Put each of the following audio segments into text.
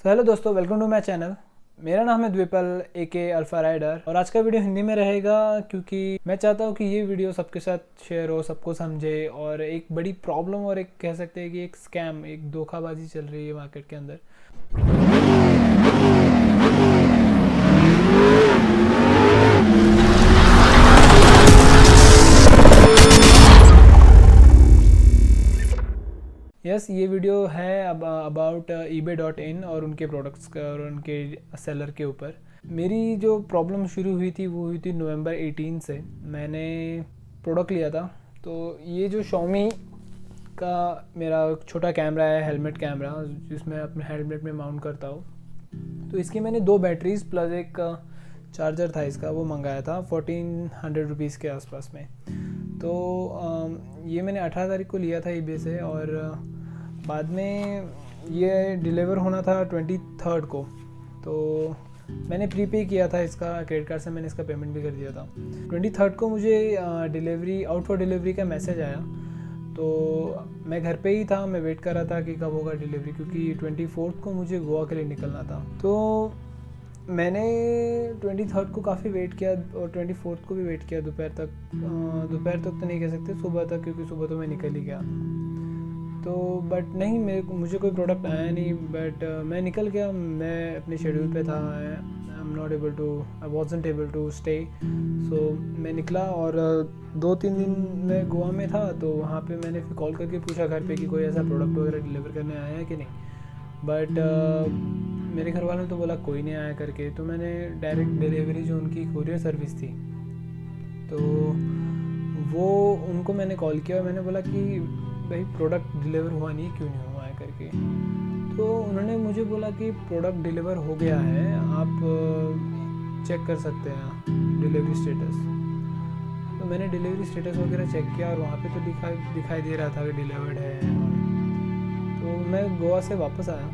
So hello दोस्तों, welcome to my channel. मेरा नाम है द्विपल AK अल्फा राइडर और आज का वीडियो हिंदी में रहेगा क्योंकि मैं चाहता हूँ कि ये वीडियो सबके साथ शेयर हो, सबको समझे। और एक बड़ी प्रॉब्लम और एक कह सकते हैं कि एक स्कैम, एक धोखाबाजी चल रही है मार्केट के अंदर। ये वीडियो है अबाउट eBay.in और उनके प्रोडक्ट्स का और उनके सेलर के ऊपर। मेरी जो प्रॉब्लम शुरू हुई थी वो हुई थी नवंबर 18 से। मैंने प्रोडक्ट लिया था। तो ये जो Xiaomi का मेरा छोटा कैमरा है, हेलमेट कैमरा, जिसमें अपने हेलमेट में माउंट करता हूँ, तो इसकी मैंने 2 बैटरीज प्लस एक चार्जर था इसका, वो मंगाया था 1400 रुपीज़ के आसपास में। तो ये मैंने 18 तारीख को लिया था eBay से और बाद में ये डिलीवर होना था 23 को। तो मैंने प्रीपे किया था इसका, क्रेडिट कार्ड से मैंने इसका पेमेंट भी कर दिया था। 23 को मुझे डिलीवरी आउट फॉर डिलीवरी का मैसेज आया। तो मैं घर पे ही था, मैं वेट कर रहा था कि कब होगा डिलीवरी, क्योंकि 24 को मुझे गोवा के लिए निकलना था। तो मैंने 23 को काफ़ी वेट किया और 24 को भी वेट किया दोपहर तक तो नहीं कह सकते, सुबह तक, क्योंकि सुबह तो मैं निकल ही गया। तो बट नहीं, मुझे कोई प्रोडक्ट आया नहीं। बट मैं निकल गया, मैं अपने शेड्यूल पे था। I wasn't able to stay. So मैं निकला और 2-3 दिन मैं गोवा में था। तो वहाँ पे मैंने फिर कॉल करके पूछा घर पे कि कोई ऐसा प्रोडक्ट वगैरह डिलीवर करने आया है कि नहीं। बट मेरे घर वालों ने तो बोला कोई नहीं आया करके। तो मैंने डायरेक्ट डिलीवरी, जो उनकी कोरियर सर्विस थी, तो वो उनको मैंने कॉल किया और मैंने बोला कि भाई प्रोडक्ट डिलीवर हुआ नहीं, क्यों नहीं हुआ है करके। तो उन्होंने मुझे बोला कि प्रोडक्ट डिलीवर हो गया है, आप चेक कर सकते हैं डिलीवरी स्टेटस। तो मैंने डिलीवरी स्टेटस वगैरह चेक किया और वहाँ पे तो दिखाई दे रहा था कि डिलीवर्ड है। तो मैं गोवा से वापस आया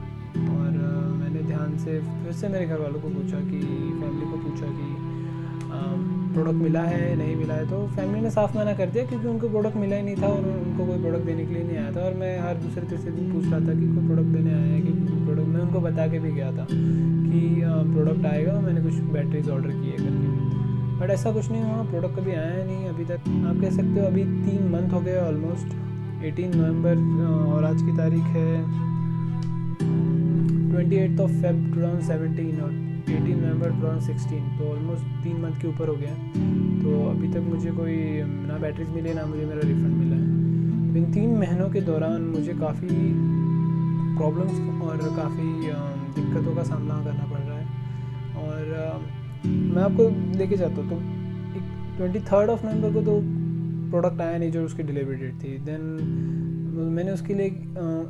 और मैंने ध्यान से फिर से मेरे घर वालों को पूछा, कि फैमिली को पूछा कि प्रोडक्ट मिला है नहीं मिला है। तो फैमिली ने साफ मना कर दिया, क्योंकि उनको प्रोडक्ट मिला ही नहीं था और उनको कोई प्रोडक्ट देने के लिए नहीं आया था। और मैं हर दूसरे तीसरे दिन पूछ रहा था कि कोई प्रोडक्ट देने आया है कि प्रोडक्ट। मैं उनको बता के भी गया था कि प्रोडक्ट आएगा, मैंने कुछ बैटरीज ऑर्डर की है करके। बट ऐसा कुछ नहीं हुआ, प्रोडक्ट कभी आया नहीं अभी तक। आप कह सकते हो अभी 3 मंथ हो गए ऑलमोस्ट। 18 नवंबर और आज की तारीख है 28 Feb 2017 और 18 नवंबर 2016। तो ऑलमोस्ट 3 मंथ के ऊपर हो गया। तो अभी तक मुझे कोई ना बैटरीज मिले, ना मुझे मेरा रिफ़ंड मिला है। तो इन 3 महीनों के दौरान मुझे काफ़ी प्रॉब्लम्स और काफ़ी दिक्कतों का सामना करना पड़ रहा है। और मैं आपको लेके जाता हूँ। तो 23 नवंबर को तो प्रोडक्ट आया नहीं, जो उसकी डिलीवरी डेट थी। देन मैंने उसके लिए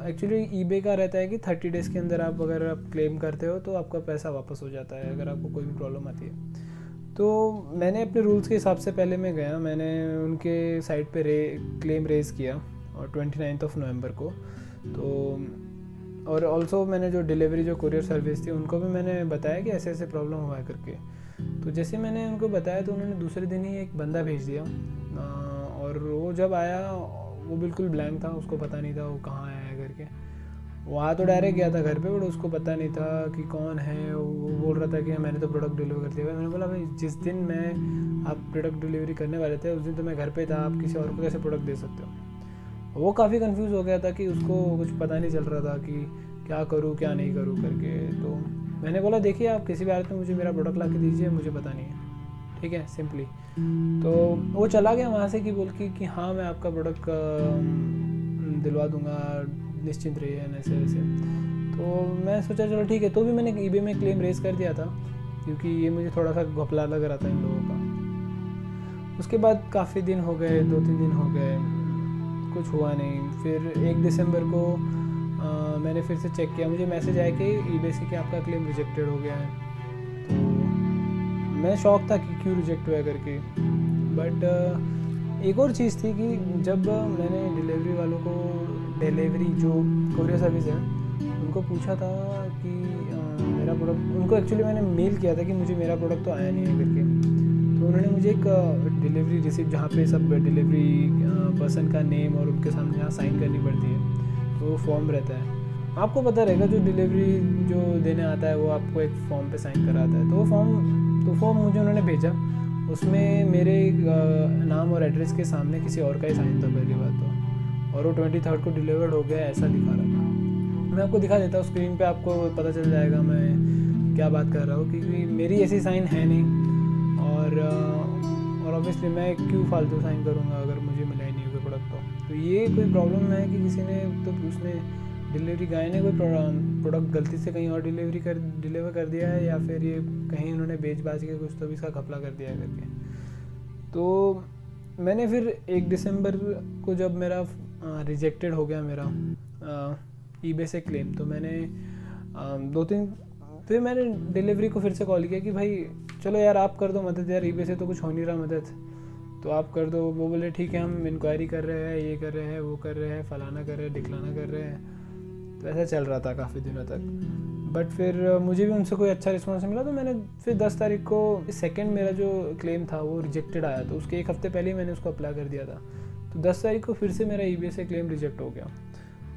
एक्चुअली eBay का रहता है कि 30 डेज़ के अंदर अगर आप क्लेम करते हो तो आपका पैसा वापस हो जाता है, अगर आपको कोई भी प्रॉब्लम आती है। तो मैंने अपने रूल्स के हिसाब से पहले मैं गया, मैंने उनके साइट पे क्लेम रेज़ किया और 29 नवंबर को। तो और ऑल्सो मैंने जो डिलीवरी, जो कुरियर सर्विस थी, उनको भी मैंने बताया कि ऐसे ऐसे प्रॉब्लम हुआ है करके। तो जैसे मैंने उनको बताया तो उन्होंने दूसरे दिन ही एक बंदा भेज दिया। और वो जब आया वो बिल्कुल ब्लैंक था, उसको पता नहीं था वो कहाँ आया है करके। वो आ तो डायरेक्ट गया था घर पे, बट उसको पता नहीं था कि कौन है। वो बोल रहा था कि मैंने तो प्रोडक्ट डिलीवर कर दिया। मैंने बोला भाई, जिस दिन आप प्रोडक्ट डिलीवरी करने वाले थे उस दिन तो मैं घर पे था, आप किसी और को कैसे प्रोडक्ट दे सकते हो। वो काफ़ी कंफ्यूज हो गया था कि उसको कुछ पता नहीं चल रहा था कि क्या करूँ क्या नहीं करूँ करके। तो मैंने बोला देखिए, आप किसी भी हालत में मुझे मेरा प्रोडक्ट ला के दीजिए, मुझे पता नहीं है, ठीक है, सिंपली। तो वो चला गया वहाँ से कि बोल के कि हाँ मैं आपका प्रोडक्ट दिलवा दूंगा, निश्चिंत रहिए, ऐसे ऐसे। तो मैं सोचा चलो ठीक है। तो भी मैंने eBay में क्लेम रेज कर दिया था, क्योंकि ये मुझे थोड़ा सा घपला लग रहा था इन लोगों का। उसके बाद काफ़ी दिन हो गए, 2-3 दिन हो गए, कुछ हुआ नहीं। फिर 1 दिसंबर को मैंने फिर से चेक किया, मुझे मैसेज आया कि eBay से कि आपका क्लेम रिजेक्टेड हो गया है। तो मैं शॉक था कि क्यों रिजेक्ट हुआ करके। बट एक और चीज़ थी कि जब मैंने डिलीवरी वालों को, डिलीवरी जो कोरियर सर्विस है, उनको पूछा था कि मेरा प्रोडक्ट, उनको एक्चुअली मैंने मेल किया था कि मुझे मेरा प्रोडक्ट तो आया नहीं है करके। तो उन्होंने मुझे एक डिलीवरी रिसिप्ट, जहाँ पे सब डिलीवरी पर्सन का नेम और उनके सामने जहाँ साइन करनी पड़ती है, तो वो फॉर्म रहता है, आपको पता रहेगा जो डिलीवरी जो देने आता है वो आपको एक फॉर्म पे साइन कराता है। तो वो फॉर्म मुझे उन्होंने भेजा, उसमें मेरे नाम और एड्रेस के सामने किसी और का ही साइन था पहली बात तो, और वो 23 को डिलीवर्ड हो गया ऐसा दिखा रहा था। मैं आपको दिखा देता हूँ स्क्रीन पे, आपको पता चल जाएगा मैं क्या बात कर रहा हूँ, क्योंकि मेरी ऐसी साइन है नहीं। और ऑब्वियसली मैं क्यों फालतू साइन करूँगा अगर मुझे मिला ही नहीं कोई प्रोडक्ट। तो ये कोई प्रॉब्लम है कि किसी ने तो उसने डिलीवरी गाय ने कोई प्रोडक्ट गलती से कहीं और डिलीवर कर दिया है, या फिर ये कहीं उन्होंने बेच बाज के कुछ तो भी इसका घपला कर दिया है करके। तो मैंने फिर 1 दिसंबर को जब मेरा रिजेक्टेड हो गया मेरा ईबे से क्लेम, तो मैंने 2-3 फिर मैंने डिलीवरी को फिर से कॉल किया कि भाई चलो यार आप कर दो मदद यार, ईबे से तो कुछ हो नहीं रहा मदद, तो आप कर दो। वो बोले ठीक है हम इंक्वायरी कर रहे हैं, ये कर रहे हैं, वो कर रहे हैं, फलाना कर रहे हैं, ढिकलाना कर रहे हैं। तो ऐसा चल रहा था काफ़ी दिनों तक। बट फिर मुझे भी उनसे कोई अच्छा रिस्पॉन्स मिला, तो मैंने फिर 10 तारीख को सेकंड मेरा जो क्लेम था वो रिजेक्टेड आया, तो उसके 1 हफ्ते पहले ही मैंने उसको अप्लाई कर दिया था। तो 10 तारीख को फिर से मेरा ईबे से क्लेम रिजेक्ट हो गया।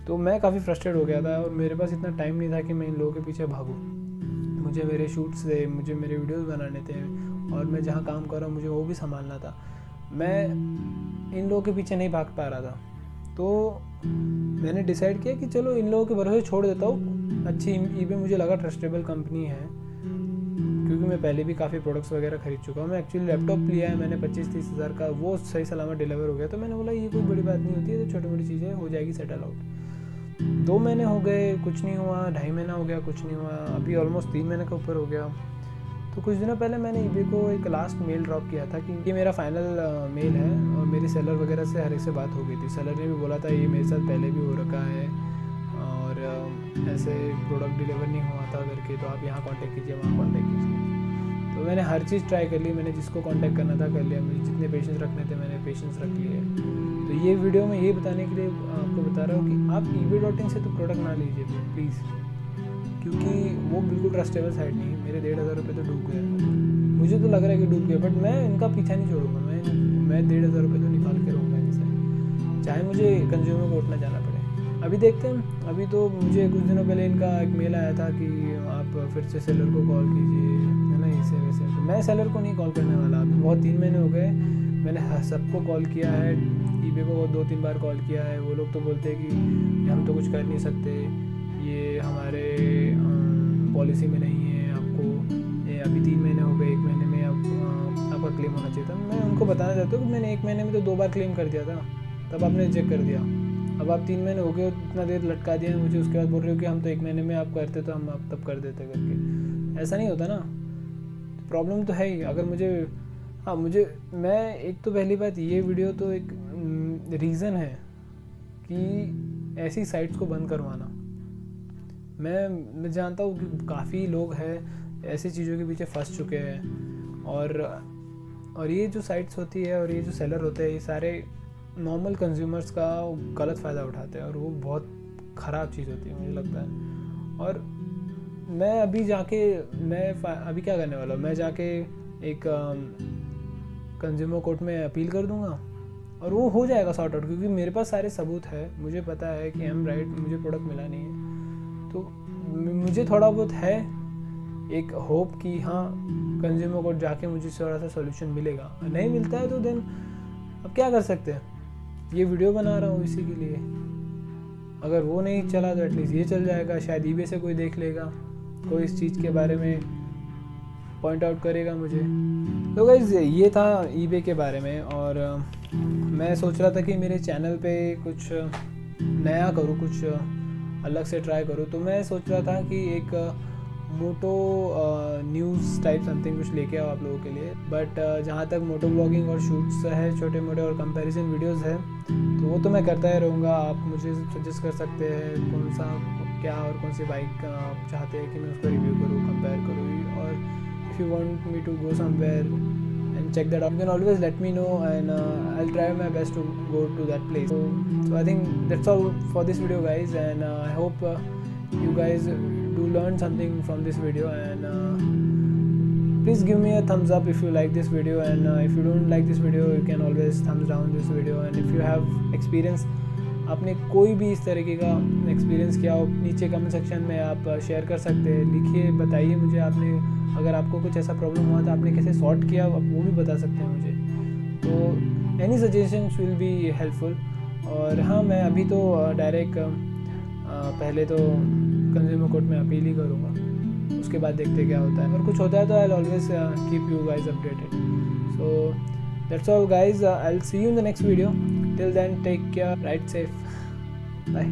तो मैं काफ़ी फ्रस्ट्रेट हो गया था और मेरे पास इतना टाइम नहीं था कि मैं इन लोगों के पीछे भागूँ। मुझे मेरे शूट्स थे, मुझे मेरे वीडियोस बनाने थे, और मैं जहाँ काम कर रहा हूँ मुझे वो भी संभालना था। मैं इन लोगों के पीछे नहीं भाग पा रहा था। तो मैंने डिसाइड किया कि चलो इन लोगों के भरोसे छोड़ देता हूँ। अच्छी ईबे मुझे लगा ट्रस्टेबल कंपनी है, क्योंकि मैं पहले भी काफ़ी प्रोडक्ट्स वगैरह खरीद चुका हूँ। मैं एक्चुअली लैपटॉप लिया है मैंने 25-30 हज़ार का, वो सही सलामत डिलीवर हो गया। तो मैंने बोला ये कोई बड़ी बात नहीं होती है, तो छोटी मोटी चीज़ें हो जाएगी सेटल आउट। 2 महीने हो गए कुछ नहीं हुआ, 2.5 महीना हो गया कुछ नहीं हुआ, अभी ऑलमोस्ट 3 महीने का ऊपर हो गया। तो कुछ दिनों पहले मैंने ईबे को एक लास्ट मेल ड्रॉप किया था कि ये मेरा फाइनल मेल है, और मेरी सेलर वगैरह से हर एक से बात हो गई थी। सेलर ने भी बोला था ये मेरे साथ पहले भी हो रखा है, और ऐसे प्रोडक्ट डिलीवर नहीं हुआ था करके, तो आप यहाँ कांटेक्ट कीजिए, वहाँ कांटेक्ट कीजिए। तो मैंने हर चीज़ ट्राई कर ली, मैंने जिसको कांटेक्ट करना था कर लिया, मुझे जितने पेशेंस रखने थे मैंने पेशेंस रख लिए। तो ये वीडियो में ये बताने के लिए आपको बता रहा हूँ कि आप eBay.in से तो प्रोडक्ट ना लीजिए प्लीज़, क्योंकि वो बिल्कुल ट्रस्टेबल साइट नहीं है। मेरे 1,500 रुपये तो डूब गए, मुझे तो लग रहा है कि डूब गया, बट मैं इनका पीछा नहीं छोड़ूंगा। मैं 1,500 रुपये तो निकाल के रहूँगा इनसे, चाहे मुझे कंज्यूमर कोर्ट ना जाना पड़े। अभी देखते हैं। अभी तो मुझे कुछ दिनों पहले इनका एक मेल आया था कि आप फिर से सेलर को कॉल कीजिए, है ना, ऐसे वैसे। तो मैं सेलर को नहीं कॉल करने वाला। अभी बहुत 3 महीने हो गए, मैंने सबको कॉल किया है, ईबे को 2-3 बार कॉल किया है। वो लोग तो बोलते हैं कि हम तो कुछ कर नहीं सकते, ये हमारे पॉलिसी में नहीं है, आपको ये अभी 3 महीने हो गए, 1 महीने में आपका क्लेम होना चाहिए था। मैं उनको बताना चाहता हूँ कि मैंने 1 महीने में तो 2 बार क्लेम कर दिया था, तब आपने रिजेक्ट कर दिया। अब आप 3 महीने हो गए, इतना देर लटका दिया मुझे, उसके बाद बोल रहे हो कि हम तो 1 महीने में आप करते तो हम आप तब कर देते करके। ऐसा नहीं होता ना, प्रॉब्लम तो है ही। अगर मुझे मैं एक तो पहली बात, ये वीडियो तो एक रीज़न है कि ऐसी साइट्स को बंद करवाना। मैं जानता हूँ कि काफ़ी लोग हैं ऐसी चीज़ों के पीछे फंस चुके हैं, और ये जो साइट्स होती है और ये जो सेलर होते हैं, ये सारे नॉर्मल कंज्यूमर्स का गलत फ़ायदा उठाते हैं, और वो बहुत ख़राब चीज़ होती है मुझे लगता है। और मैं अभी क्या करने वाला हूँ, मैं जाके एक कंज्यूमर कोर्ट में अपील कर दूंगा और वो हो जाएगा सॉर्ट आउट, क्योंकि मेरे पास सारे सबूत है। मुझे पता है कि आई एम राइट, मुझे प्रोडक्ट मिला नहीं है। तो मुझे थोड़ा बहुत है एक होप कि हाँ कंज्यूमर कोर्ट जाके मुझे थोड़ा सा सॉल्यूशन मिलेगा। नहीं मिलता है तो देन अब क्या कर सकते हैं, ये वीडियो बना रहा हूँ इसी के लिए। अगर वो नहीं चला तो एटलीस्ट ये चल जाएगा, शायद ईबे से कोई देख लेगा, कोई इस चीज़ के बारे में पॉइंट आउट करेगा मुझे। तो गाइस ये था ईबे के बारे में, और मैं सोच रहा था कि मेरे चैनल पे कुछ नया करूँ, कुछ अलग से ट्राई करूँ। तो मैं सोच रहा था कि एक मोटो न्यूज़ टाइप समथिंग कुछ लेके आओ आप लोगों के लिए। बट जहाँ तक मोटो ब्लॉगिंग और शूट्स है छोटे मोटे और कंपैरिजन वीडियोस है, तो वो तो मैं करता ही रहूँगा। आप मुझे सजेस्ट कर सकते हैं कौन सा क्या और कौन सी बाइक आप चाहते हैं कि मैं उसको रिव्यू करूँ, कंपेयर करूँ। और if you want me to go somewhere and check that out, you can always let me know, and I'll try my best to go to that place. So I think that's all for this video guys, and I hope you guys do learn something from this video, and please give me a thumbs up if you like this video, and if you don't like this video you can always thumbs down this video. And if you have experience आपने कोई भी इस तरीके का experience किया हो, नीचे comment section में आप शेयर कर सकते हैं। लिखिए, बताइए मुझे, आपने अगर आपको कुछ ऐसा प्रॉब्लम हुआ तो आपने कैसे सॉर्ट किया, आप वो भी बता सकते हैं मुझे। तो any suggestions will be helpful. और हाँ, मैं अभी तो डायरेक्ट पहले तो कंज्यूमर कोर्ट में अपील ही करूँगा, उसके बाद देखते क्या होता है। अगर कुछ होता है तो I will always keep you guys updated. So that's all guys, I will see you in the next video. Till then take care, ride safe, bye.